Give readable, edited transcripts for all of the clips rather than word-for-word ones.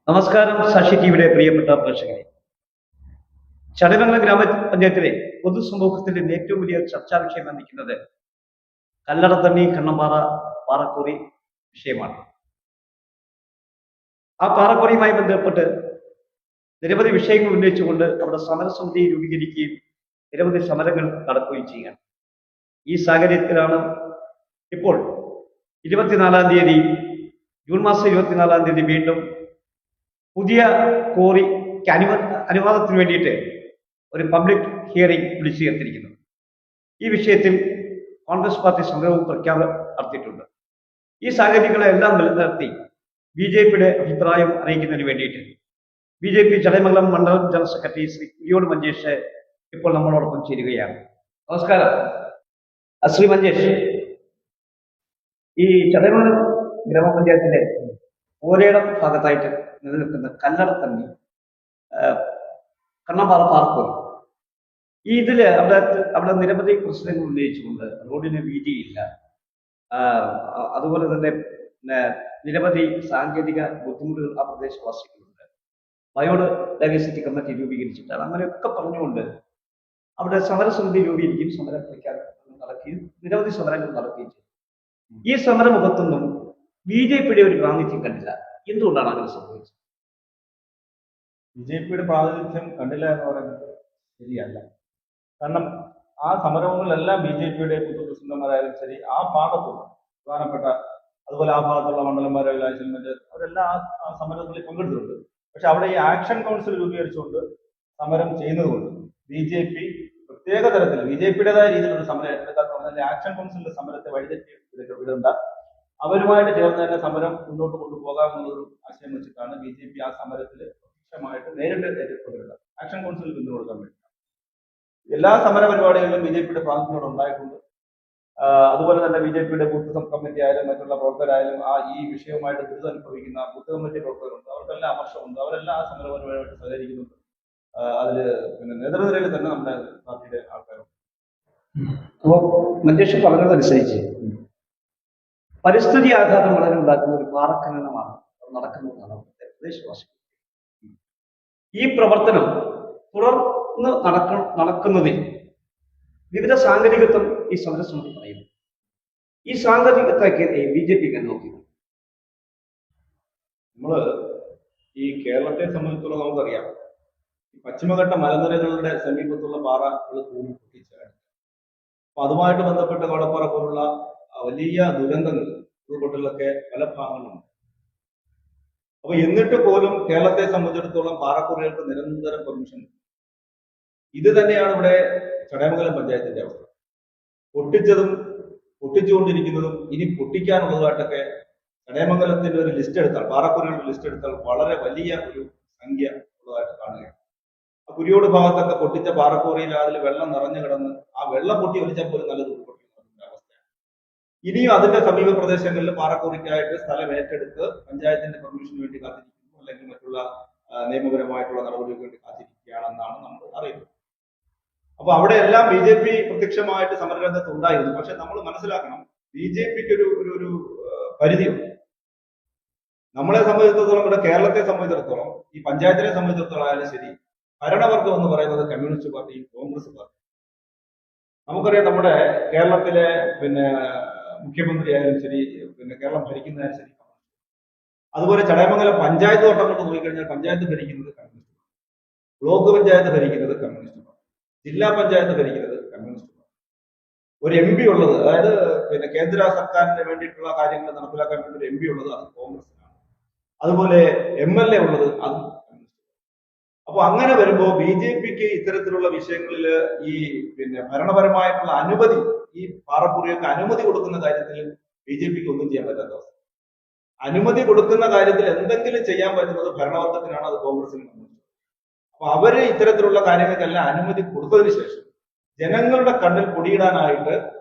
നമസ്കാരം. സാക്ഷി ടിവിയുടെ പ്രിയപ്പെട്ട പ്രേക്ഷകരെ, ചടയമംഗലം ഗ്രാമപഞ്ചായത്തിലെ പൊതുസമൂഹത്തിന്റെ ഏറ്റവും വലിയ ചർച്ചാ വിഷയം നിൽക്കുന്നത് കല്ലടത്തണ്ണി കണ്ണമ്പാറ പാറക്കുറി വിഷയമാണ്. ആ പാറക്കുറിയുമായി ബന്ധപ്പെട്ട് നിരവധി വിഷയങ്ങൾ ഉന്നയിച്ചുകൊണ്ട് അവിടെ സമരസമിതി രൂപീകരിക്കുകയും നിരവധി സമരങ്ങൾ നടക്കുകയും ചെയ്യുകയാണ്. ഈ സാഹചര്യത്തിലാണ് ഇപ്പോൾ 24-ാം തീയതി, ജൂൺ മാസം 24-ാം തീയതി വീണ്ടും പുതിയ കോറിക്ക് അനുവാദത്തിന് വേണ്ടിയിട്ട് ഒരു പബ്ലിക് ഹിയറിംഗ് വിളിച്ചു ചേർത്തിരിക്കുന്നത്. ഈ വിഷയത്തിൽ കോൺഗ്രസ് പാർട്ടി സമരവും പ്രഖ്യാപനം നടത്തിയിട്ടുണ്ട്. ഈ സാഹചര്യങ്ങളെല്ലാം നിലനിർത്തി BJPയുടെ അഭിപ്രായം അറിയിക്കുന്നതിന് വേണ്ടിയിട്ട് BJP ചടയമംഗലം മണ്ഡലം ജനറൽ സെക്രട്ടറി ശ്രീ കുരിയോട് മഞ്ചേഷ് ഇപ്പോൾ നമ്മളോടൊപ്പം ചേരുകയാണ്. നമസ്കാരം ശ്രീ മഞ്ചേഷ്. ഈ ചടയമംഗലം ഗ്രാമപഞ്ചായത്തിലെ ഓരേടം ഭാഗത്തായിട്ട് നിലനിൽക്കുന്ന കല്ലടത്തണ്ണി കണ്ണമ്പാറ പാറക്കുറി, ഇതില് അവിടെ നിരവധി പ്രശ്നങ്ങൾ ഉന്നയിച്ചുകൊണ്ട് റോഡിന് വീതിയില്ല, അതുപോലെ തന്നെ നിരവധി സാങ്കേതിക ബുദ്ധിമുട്ടുകൾ ആ പ്രദേശവാസികളുണ്ട്. Biodiversity committee രൂപീകരിച്ചിട്ടാണ്. അങ്ങനെയൊക്കെ പറഞ്ഞുകൊണ്ട് അവിടെ സമരസമിതി രൂപീകരിക്കുകയും സമരം നടക്കുകയും നിരവധി സമരങ്ങൾ നടക്കുകയും ചെയ്തു. ഈ സമരമുഖത്തൊന്നും BJPയുടെ ഒരു പ്രാതിനിധ്യം കണ്ടില്ല. എന്തുകൊണ്ടാണ് അങ്ങനെ സംഭവിച്ചത്? BJPയുടെ പ്രാതിനിധ്യം കണ്ടില്ല എന്ന് പറയുന്നത് ശരിയല്ല. കാരണം ആ സമരങ്ങളിലെല്ലാം BJPയുടെ പ്രസിഡന്റുമാരായാലും ശരി, ആ ഭാഗത്തുള്ള പ്രധാനപ്പെട്ട, അതുപോലെ ആ ഭാഗത്തുള്ള മണ്ഡലന്മാരായാലും അവരെല്ലാം ആ സമരങ്ങളിൽ പങ്കെടുത്തിട്ടുണ്ട്. പക്ഷെ അവിടെ ഈ ആക്ഷൻ കൗൺസിൽ രൂപീകരിച്ചുകൊണ്ട് സമരം ചെയ്യുന്നതുകൊണ്ട് BJP പ്രത്യേക തരത്തിൽ BJPയുടേതായ രീതിയിലുള്ള സമരം ഏറ്റെടുക്കാത്ത ആക്ഷൻ കൗൺസിലിന്റെ സമരത്തെ വഴിതെറ്റി വിടേണ്ട, അവരുമായിട്ട് ചേർന്ന് തന്നെ സമരം മുന്നോട്ട് കൊണ്ടുപോകാമെന്നൊരു ആശയം വെച്ചിട്ടാണ് BJP ആ സമരത്തിൽ പ്രത്യക്ഷമായിട്ട് നേരിട്ട് ഏറ്റെടുക്കുന്നത്. ആക്ഷൻ കൗൺസിലിൽ പിന്തുണ കൊടുക്കാൻ വേണ്ടി എല്ലാ സമര പരിപാടികളിലും BJPയുടെ പ്രാതിനിധ്യം ഉണ്ടായിട്ടുണ്ട്. അതുപോലെ തന്നെ BJPയുടെ ബൂത്ത് കമ്മിറ്റി ആയാലും മറ്റുള്ള പ്രവർത്തകരായാലും ഈ വിഷയവുമായിട്ട് ദുരിതം അനുഭവിക്കുന്ന ബൂത്ത് കമ്മിറ്റി പ്രവർത്തകരുണ്ട്. അവർക്കെല്ലാം അമർഷമുണ്ട്. അവരെല്ലാം ആ സമര പരിപാടിയായിട്ട് സഹകരിക്കുന്നുണ്ട്. അതില് നേതൃനിരയിൽ തന്നെ നമ്മുടെ പാർട്ടിയുടെ ആൾക്കാരുണ്ട്. അപ്പോൾ മഞ്ചേഷ് പറഞ്ഞതനുസരിച്ച് പരിസ്ഥിതി ആഘാതം വളരെ ഉണ്ടാക്കുന്ന ഒരു പാറഖനനമാണ് നടക്കുന്നതെന്നാണ് പ്രദേശവാസികൾ. ഈ പ്രവർത്തനം തുടർന്ന് നടക്കുന്നതിൽ വിവിധ സാങ്കേതികത്വം ഈ സമരസമിതി പറയുന്നു. ഈ സാങ്കേതികത്വಕ್ಕೆ BJP നോക്കി നമ്മള് ഈ കേരളത്തെ സംബന്ധിച്ചുള്ള നമുക്കറിയാം, പശ്ചിമഘട്ട മലനിരകളുടെ സമീപത്തുള്ള പാറകൾ കൂടി പൊട്ടിച്ചാണ്. അപ്പൊ അതുമായിട്ട് ബന്ധപ്പെട്ട കോളപ്പാറ പോലുള്ള വലിയ ദുരന്തങ്ങൾ ഉൾപ്പെട്ടിലൊക്കെ പല ഭാഗങ്ങളുണ്ട്. അപ്പൊ എന്നിട്ട് പോലും കേരളത്തെ സംബന്ധിച്ചിടത്തോളം പാറക്കുറികൾക്ക് നിരന്തരം പെർമിഷൻ. ഇത് തന്നെയാണ് ഇവിടെ ചടയമംഗലം പഞ്ചായത്തിന്റെ അവസ്ഥ. പൊട്ടിച്ചതും പൊട്ടിച്ചുകൊണ്ടിരിക്കുന്നതും ഇനി പൊട്ടിക്കാനുള്ളതായിട്ടൊക്കെ ചടയമംഗലത്തിന്റെ ഒരു ലിസ്റ്റ് എടുത്താൽ, പാറക്കുറികളുടെ ലിസ്റ്റ് എടുത്താൽ വളരെ വലിയ ഒരു സംഖ്യ ഉള്ളതായിട്ട് കാണുകയാണ്. ആ കുരിയോട് ഭാഗത്തൊക്കെ പൊട്ടിച്ച പാറക്കുറിയിൽ അതിൽ വെള്ളം നിറഞ്ഞു കിടന്ന് ആ വെള്ളം പൊട്ടി ഒലിച്ചാൽ പോലും നല്ലത് ഉൾപ്പെട്ടിരിക്കുന്ന അവസ്ഥയാണ്. ഇനിയും അതിന്റെ സമീപ പ്രദേശങ്ങളിൽ പാറക്കുറിക്കായിട്ട് സ്ഥലം ഏറ്റെടുത്ത് പഞ്ചായത്തിന്റെ പെർമിഷന് വേണ്ടി കാത്തിരിക്കുന്നു, അല്ലെങ്കിൽ മറ്റുള്ള നിയമപരമായിട്ടുള്ള നടപടികൾക്ക് വേണ്ടി കാത്തിരിക്കുകയാണെന്നാണ് നമ്മൾ അറിയുന്നത്. അപ്പൊ അവിടെ എല്ലാം BJP പ്രത്യക്ഷമായിട്ട് സമരരംഗത്ത് ഉണ്ടായിരുന്നു. പക്ഷെ നമ്മൾ മനസ്സിലാക്കണം, BJPക്ക് ഒരു പരിധിയുണ്ട്. നമ്മളെ സംബന്ധിച്ചിടത്തോളം, ഇവിടെ കേരളത്തെ സംബന്ധിച്ചിടത്തോളം, ഈ പഞ്ചായത്തിനെ സംബന്ധിച്ചിടത്തോളം ആയാലും ശരി, ഭരണവർഗം എന്ന് പറയുന്നത് കമ്മ്യൂണിസ്റ്റ് പാർട്ടിയും കോൺഗ്രസ് പാർട്ടിയും. നമുക്കറിയാം, നമ്മുടെ കേരളത്തിലെ മുഖ്യമന്ത്രി ആയാലും ശരി, കേരളം ഭരിക്കുന്നതായാലും ശരി. അതുപോലെ ചടയമംഗലം പഞ്ചായത്ത് വട്ടം കൊണ്ട് നോക്കിക്കഴിഞ്ഞാൽ പഞ്ചായത്ത് ഭരിക്കുന്നത് കമ്മ്യൂണിസ്റ്റ് പാർട്ടി, ബ്ലോക്ക് പഞ്ചായത്ത് ഭരിക്കുന്നത് കമ്മ്യൂണിസ്റ്റ് പാർട്ടി, ജില്ലാ പഞ്ചായത്ത് ഭരിക്കുന്നത് കമ്മ്യൂണിസ്റ്റ് പാർട്ടി. ഒരു MP ഉള്ളത്, അതായത് കേന്ദ്ര സർക്കാരിന് വേണ്ടിയിട്ടുള്ള കാര്യങ്ങൾ നടപ്പിലാക്കാൻ വേണ്ടി ഒരു MP ഉള്ളത് അത് കോൺഗ്രസിനാണ്. അതുപോലെ MLA ഉള്ളത് അതും കമ്മ്യൂണിസ്റ്റ്. അപ്പൊ അങ്ങനെ വരുമ്പോൾ BJPക്ക് ഇത്തരത്തിലുള്ള വിഷയങ്ങളിൽ ഈ ഭരണപരമായിട്ടുള്ള അനുമതി, ഈ പാറക്കുറിയൊക്കെ അനുമതി കൊടുക്കുന്ന കാര്യത്തിൽ BJPക്ക് ഒന്നും ചെയ്യാൻ പറ്റാത്ത അവസ്ഥ. അനുമതി കൊടുക്കുന്ന കാര്യത്തിൽ എന്തെങ്കിലും ചെയ്യാൻ പറ്റുന്നത് ഭരണവർഗത്തിനാണ്, അത് കോൺഗ്രസിന്. അപ്പൊ അവര് ഇത്തരത്തിലുള്ള കാര്യങ്ങൾക്കെല്ലാം അനുമതി കൊടുത്തതിന് ശേഷം ജനങ്ങളുടെ കണ്ണിൽ പൊടിയിടാനായിട്ട്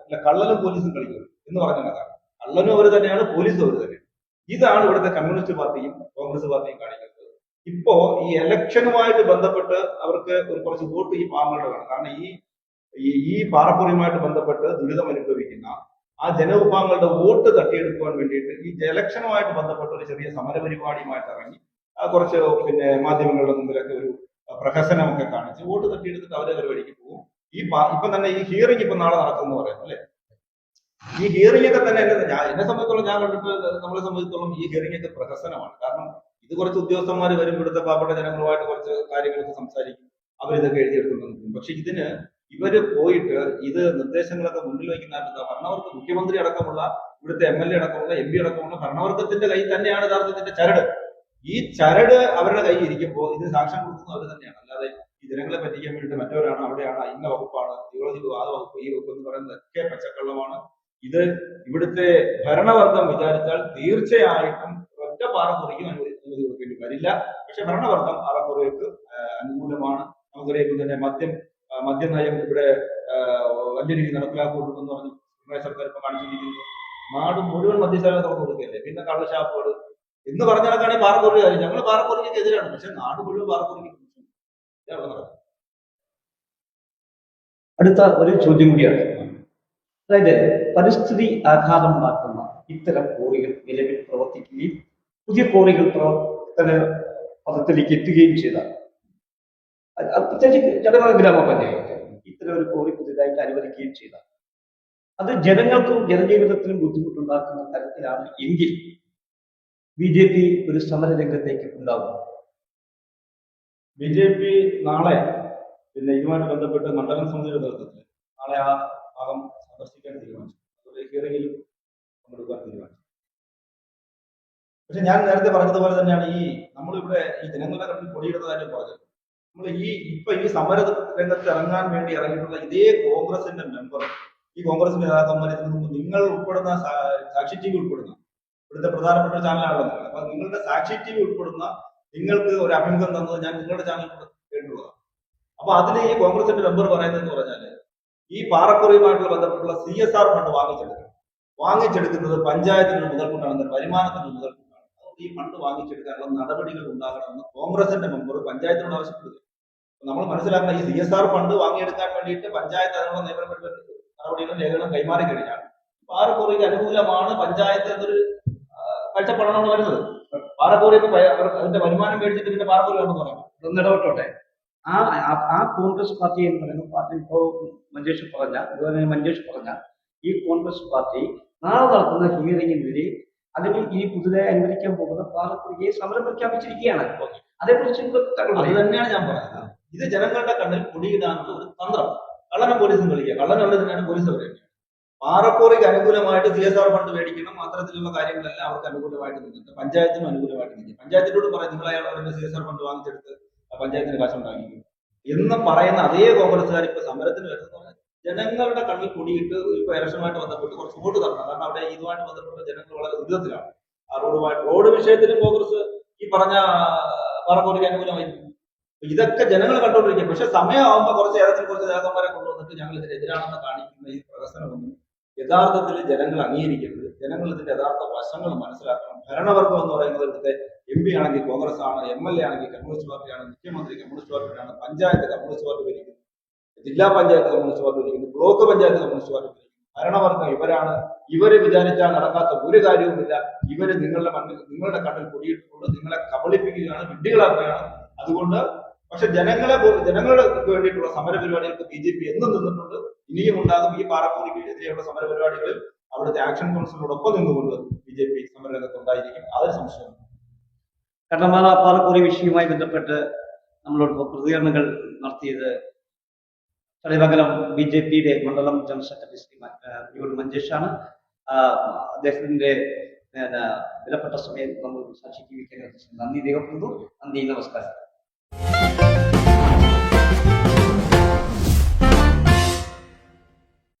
കള്ളനും പോലീസും കളിക്കുന്നു എന്ന് പറഞ്ഞതാണ്. കള്ളനും അവർ തന്നെയാണ്, പോലീസും അവർ തന്നെയാണ്. ഇതാണ് ഇവിടുത്തെ കമ്മ്യൂണിസ്റ്റ് പാർട്ടിയും കോൺഗ്രസ് പാർട്ടിയും കാണിക്കുന്നത്. ഇപ്പോ ഈ ഇലക്ഷനുമായിട്ട് ബന്ധപ്പെട്ട് അവർക്ക് കുറച്ച് വോട്ട് ഈ പാവങ്ങളുടെ വേണം. കാരണം ഈ പാറക്കുറിയുമായിട്ട് ബന്ധപ്പെട്ട് ദുരിതം അനുഭവിക്കുന്ന ആ ജനവിഭാഗങ്ങളുടെ വോട്ട് തട്ടിയെടുക്കുവാൻ വേണ്ടിയിട്ട് ഈ ഇലക്ഷനുമായിട്ട് ബന്ധപ്പെട്ട ഒരു ചെറിയ സമരപരിപാടിയുമായിട്ട് ഇറങ്ങി കുറച്ച് പിന്നെ മാധ്യമങ്ങളുടെ മുമ്പിലൊക്കെ ഒരു പ്രഹസനമൊക്കെ കാണിച്ച് വോട്ട് തട്ടിയെടുത്തിട്ട് അവരെ പരിപാടിക്ക് പോകും. ഇപ്പൊ തന്നെ ഈ ഹിയറിംഗ് ഇപ്പൊ നാളെ നടക്കുന്നു പറയുന്നു അല്ലെ. ഈ ഹിയറിംഗ് ഒക്കെ തന്നെ എന്നെ സംബന്ധിച്ചോളം, ഞാൻ കണ്ടിട്ട് നമ്മളെ സംബന്ധിച്ചിടത്തോളം ഈ ഹിയറിംഗ് ഒക്കെ പ്രഹസനമാണ്. കാരണം ഇത് കുറച്ച് ഉദ്യോഗസ്ഥന്മാർ വരും, ഇവിടുത്തെ പാവപ്പെട്ട ജനങ്ങളുമായിട്ട് കുറച്ച് കാര്യങ്ങളൊക്കെ സംസാരിക്കും, അവരിതൊക്കെ എഴുതിയെടുക്കുന്നു. പക്ഷെ ഇവര് പോയിട്ട് ഇത് നിർദ്ദേശങ്ങളൊക്കെ മുന്നിൽ വയ്ക്കുന്ന ഭരണവർഗ മുഖ്യമന്ത്രി അടക്കമുള്ള ഇവിടുത്തെ MLA അടക്കമുള്ള MP അടക്കമുള്ള ഭരണവർഗത്തിന്റെ കയ്യിൽ തന്നെയാണ് യഥാർത്ഥത്തിന്റെ ചരട്. ഈ ചരട് അവരുടെ കയ്യിൽ ഇരിക്കുമ്പോൾ ഇത് സാക്ഷ്യം കൊടുക്കുന്നത് അവർ തന്നെയാണ്. അല്ലാതെ ഈ ജനങ്ങളെ പറ്റിക്കാൻ വേണ്ടിയിട്ട് മറ്റവരാണ്, അവിടെയാണ്, ഇന്ന വകുപ്പാണ്, ജിയോളജി ആ വകുപ്പ് ഈ വകുപ്പ് എന്ന് പറയുന്നതൊക്കെ പച്ചക്കള്ളമാണ്. ഇത് ഇവിടുത്തെ ഭരണവർഗം വിചാരിച്ചാൽ തീർച്ചയായിട്ടും ഒറ്റ പാറക്കുറിക്കും അനുമതി കൊടുക്കേണ്ടി വരില്ല. പക്ഷെ ഭരണവർഗം പാറക്കുറിക്ക് അനുകൂലമാണ്. നമുക്കറിയാം തന്നെ മദ്യനയം ഇവിടെ വലിയ രീതിയിൽ നടപ്പിലാക്കുമെന്ന് പറഞ്ഞു പിണറായി സർക്കാർ ഇപ്പൊ കാണിച്ചിരിക്കുന്നു. നാട് മുഴുവൻ മദ്യശാല തുറന്നു കൊടുക്കുകയല്ലേ. പിന്നെ കള്ളഷാപ്പുകൾ എന്ന് പറഞ്ഞാൽ ഈ പാറക്കുറി കാര്യം. ഞങ്ങൾ പാറക്കുറിക്ക് എതിരാണ്, പക്ഷെ നാട് മുഴുവൻ പാറക്കുറിക്ക് അടുത്ത ഒരു ചോദ്യം കൂടിയാണ്. അതായത് പരിസ്ഥിതി ആഘാതം ഉണ്ടാക്കുന്ന ഇത്തരം കോറികൾ നിലവിൽ പ്രവർത്തിക്കുകയും പുതിയ കോറികൾ പ്രവർത്തന പദത്തിലേക്ക് എത്തുകയും ചെയ്ത പ്രത്യേകിച്ച് ജനങ്ങൾ ഗ്രാമപഞ്ചായത്ത് ഇത്തരം ഒരു കോറി പുതിയതായിട്ട് അനുവദിക്കുകയും ചെയ്ത അത് ജനങ്ങൾക്കും ജനജീവിതത്തിനും ബുദ്ധിമുട്ടുണ്ടാക്കുന്ന തരത്തിലാണ് എങ്കിൽ BJP ഒരു സമര രംഗത്തേക്ക് ഉണ്ടാകും. BJP നാളെ പിന്നെ ഇതുമായിട്ട് ബന്ധപ്പെട്ട് മണ്ഡലം സമിതിയുടെ നേതൃത്വത്തിൽ നാളെ ആ ഭാഗം സന്ദർശിക്കാൻ തീരുമാനിച്ചു. അതുപോലെ ഹിയറിംഗിലും പങ്കെടുക്കാൻ തീരുമാനിച്ചു. പക്ഷെ ഞാൻ നേരത്തെ പറഞ്ഞതുപോലെ തന്നെയാണ് നമ്മളിവിടെ ഈ ജനങ്ങളുടെ കണ്ണിൽ പൊടിയിടുന്ന കാര്യം പറഞ്ഞത്. നമ്മൾ ഈ സമര രംഗത്ത് ഇറങ്ങാൻ വേണ്ടി ഇറങ്ങിയിട്ടുള്ള ഇതേ കോൺഗ്രസിന്റെ മെമ്പർ, ഈ കോൺഗ്രസിന്റെ നേതാക്കന്മാർ നിങ്ങൾ ഉൾപ്പെടുന്ന സാക്ഷി TV ഉൾപ്പെടുന്ന ഇവിടുത്തെ പ്രധാനപ്പെട്ട ചാനലാണല്ലോ നിങ്ങൾ. അപ്പൊ നിങ്ങളുടെ സാക്ഷി TV ഉൾപ്പെടുന്ന നിങ്ങൾക്ക് ഒരു അഭിമുഖം തന്നത് ഞാൻ നിങ്ങളുടെ ചാനൽ കേട്ടുള്ളതാണ്. അപ്പൊ അതിൽ ഈ കോൺഗ്രസിന്റെ മെമ്പർ പറയുന്നതെന്ന് പറഞ്ഞാല് ഈ പാറക്കുറിയുമായിട്ടുള്ള ബന്ധപ്പെട്ടുള്ള CSR ഫണ്ട് വാങ്ങിച്ചെടുക്കുന്നത് പഞ്ചായത്തിന് മുതൽക്കൂട്ടാണ്, വരുമാനത്തിന് മുതൽക്കൂട്ടാണ്. അതുകൊണ്ട് ഈ ഫണ്ട് വാങ്ങിച്ചെടുക്കാനുള്ള നടപടികൾ ഉണ്ടാകണമെന്ന് കോൺഗ്രസിന്റെ മെമ്പർ പഞ്ചായത്തിനോട് ആവശ്യപ്പെടുക. നമ്മൾ മനസ്സിലാക്കുന്ന ഈ CSR ഫണ്ട് വാങ്ങിയെടുക്കാൻ വേണ്ടിയിട്ട് പഞ്ചായത്ത് അതിനുള്ള നടപടികളും രേഖകളും കൈമാറി കഴിഞ്ഞാൽ പാറക്കുറിക്ക് അനുകൂലമാണ് പഞ്ചായത്ത് എന്നൊരു കാഴ്ചപ്പാടാണ് വരുന്നത്. പാറക്കുറിക്ക് അതിന്റെ വരുമാനം മേടിച്ചിട്ട് പിന്നെ പാറക്കുറി ആണെന്ന് പറയാം. ഇടപെട്ടോട്ടെ. ആ കോൺഗ്രസ് പാർട്ടി എന്ന് പറയുന്ന പാർട്ടി ഇപ്പോൾ മഞ്ചേഷ് പറഞ്ഞ ഈ കോൺഗ്രസ് പാർട്ടി നാളെ നടത്തുന്ന ഹിയറിംഗിനെതിരെ അതിന് ഈ പുതുതായി അനുവദിക്കാൻ പോകുന്ന പാറക്കുറിയെ സമരം പ്രഖ്യാപിച്ചിരിക്കുകയാണ്. അതേക്കുറിച്ച് അത് തന്നെയാണ് ഞാൻ പറയുന്നത്. ഇത് ജനങ്ങളുടെ കണ്ണിൽ പൊടിയിടാനുള്ള ഒരു തന്ത്രം. കള്ളനെ പോലീസും കളിക്കുക, കള്ളൻ അവിടെ തന്നെയാണ് പോലീസ് പറയുന്നത്. പാറക്കുറിക്ക് അനുകൂലമായിട്ട് CSR ഫണ്ട് മേടിക്കണം, അത്തരത്തിലുള്ള കാര്യങ്ങളെല്ലാം അവർക്ക് അനുകൂലമായിട്ട് നിന്നിട്ട് പഞ്ചായത്തിനും അനുകൂലമായിട്ട് നിൽക്കും. പഞ്ചായത്തിനോട് പറയും നിങ്ങൾ അയാളുടെ CSR ഫണ്ട് വാങ്ങിച്ചെടുത്ത് പഞ്ചായത്തിന് കാശുണ്ടാക്കിക്കും എന്ന് പറയുന്ന അതേ കോൺഗ്രസ്സുകാർ ഇപ്പൊ സമരത്തിന് വരുന്നത് ജനങ്ങളുടെ കണ്ണിൽ പൊടിയിട്ട് ഇപ്പൊ ഇലക്ഷനുമായിട്ട് ബന്ധപ്പെട്ട് കുറച്ച് വോട്ട് തരണം. കാരണം അവിടെ ഇതുമായിട്ട് ബന്ധപ്പെട്ട ജനങ്ങൾ വളരെ ദുരിതത്തിലാണ്. ആ റോഡ് വിഷയത്തിലും കോൺഗ്രസ് ഈ പറഞ്ഞ പാറക്കുറിക്ക് അനുകൂലമായിരിക്കും. ഇതൊക്കെ ജനങ്ങൾ കണ്ടുകൊണ്ടിരിക്കും. പക്ഷെ സമയമാകുമ്പോൾ കുറച്ച് നേതാക്കന്മാരെ കൊണ്ടുവന്നിട്ട് ഞങ്ങൾ ഇതിനെതിരാണെന്ന് കാണിക്കുന്ന ഈ പ്രവർത്തനമൊന്നും യഥാർത്ഥത്തിൽ ജനങ്ങൾ അംഗീകരിക്കരുത്. ജനങ്ങൾ ഇതിന്റെ യഥാർത്ഥ വശങ്ങൾ മനസ്സിലാക്കണം. ഭരണവർഗം എന്ന് പറയുന്നത് ഇവിടുത്തെ MP ആണെങ്കിൽ കോൺഗ്രസ് ആണ്, MLA ആണെങ്കിൽ കമ്മ്യൂണിസ്റ്റ് പാർട്ടിയാണ്, മുഖ്യമന്ത്രി കമ്മ്യൂണിസ്റ്റ് പാർട്ടിയാണ്, പഞ്ചായത്ത് കമ്മ്യൂണിസ്റ്റ് പാർട്ടി ഭരിക്കുന്നു, ജില്ലാ പഞ്ചായത്ത് കമ്മ്യൂണിസ്റ്റ് പാർട്ടി ഭരിക്കുന്നു, ബ്ലോക്ക് പഞ്ചായത്ത് കമ്മ്യൂണിസ്റ്റ് പാർട്ടി ഭരിക്കുന്നു. ഭരണവർഗം ഇവരാണ്. ഇവര് വിചാരിച്ചാൽ നടക്കാത്ത ഒരു കാര്യവുമില്ല. ഇവര് നിങ്ങളുടെ കണ്ണിൽ പൊടിയിട്ടുകൊണ്ട് നിങ്ങളെ കബളിപ്പിക്കുകയാണ്, വിഡ്ഢികളാക്കുകയാണ്. അതുകൊണ്ട് പക്ഷെ ജനങ്ങളുടെ വേണ്ടിയിട്ടുള്ള സമര പരിപാടികൾക്ക് BJP എന്നും നിന്നിട്ടുണ്ട്, ഇനിയും ഉണ്ടാകും. ഈ പാറക്കുറിക്ക് എതിരെയുള്ള സമര പരിപാടികളിൽ അവിടുത്തെ ആക്ഷൻ കൗൺസിലിനോടൊപ്പം നിന്നുകൊണ്ട് BJP സമരരംഗത്ത് ഉണ്ടായിരിക്കും. അതൊരു സംശയമാണ്. കണ്ടമാന പാറക്കുറി വിഷയവുമായി ബന്ധപ്പെട്ട് നമ്മളോട് പ്രതികരണങ്ങൾ നടത്തിയത് തളിമംഗലം BJPയുടെ മണ്ഡലം ജനറൽ സെക്രട്ടറി ശ്രീ മഞ്ചേഷാണ്. അദ്ദേഹത്തിന്റെ വിലപ്പെട്ട സമയം നമ്മൾ സാക്ഷി TV നന്ദി രേഖപ്പെടുന്നു. നന്ദി, നമസ്കാരം.